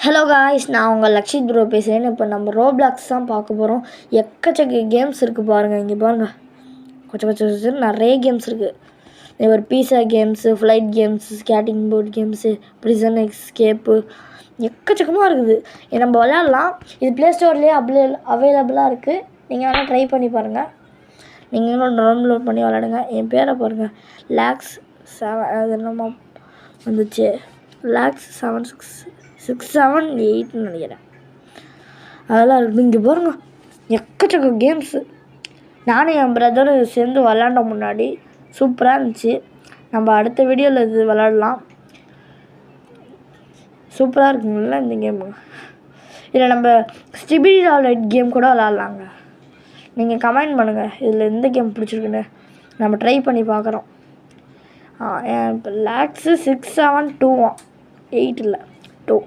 Hello guys, நான் உங்கள் Lakshit bro பேசுகிறேன். இப்போ நம்ம ரோப்ளாக்ஸ் தான் பார்க்க போகிறோம். எக்கச்சக்க கேம்ஸ் இருக்குது பாருங்கள். இங்கே பாருங்கள், கொஞ்சம் நிறைய கேம்ஸ் இருக்குது. ஒரு pizza games, flight games, skating board games, prison escape, எக்கச்சக்கமாக இருக்குது. நம்ம விளையாடலாம். இது ப்ளே ஸ்டோர்லேயே அவைலபிளாக இருக்குது. நீங்கள் வேணால் ட்ரை பண்ணி பாருங்கள். நீங்கள் இன்னும் டவுன்லோட் பண்ணி விளையாடுங்க. என் பேரை பாருங்கள், லாக்ஸ் 7 அது என்னமோ வந்துச்சு, லாக்ஸ் 767 நினைக்கிறேன். அதெல்லாம் இருக்குது. இங்கே பாருங்க, எக்கச்சக்க கேம்ஸு. நானும் என் பிரதரும் சேர்ந்து விளாண்ட முன்னாடி சூப்பராக இருந்துச்சு. நம்ம அடுத்த வீடியோவில் இது விளாடலாம். சூப்பராக இருக்குங்கள இந்த கேமு. இதில் நம்ம ஸ்டிபிடி லைட் கேம் கூட விளாட்லாங்க. நீங்கள் கமெண்ட் பண்ணுங்கள் இதில் எந்த கேம் பிடிச்சிருக்குன்னு. நம்ம ட்ரை பண்ணி பார்க்குறோம். இப்போ லாக்ஸு 672 8 இல்லை 2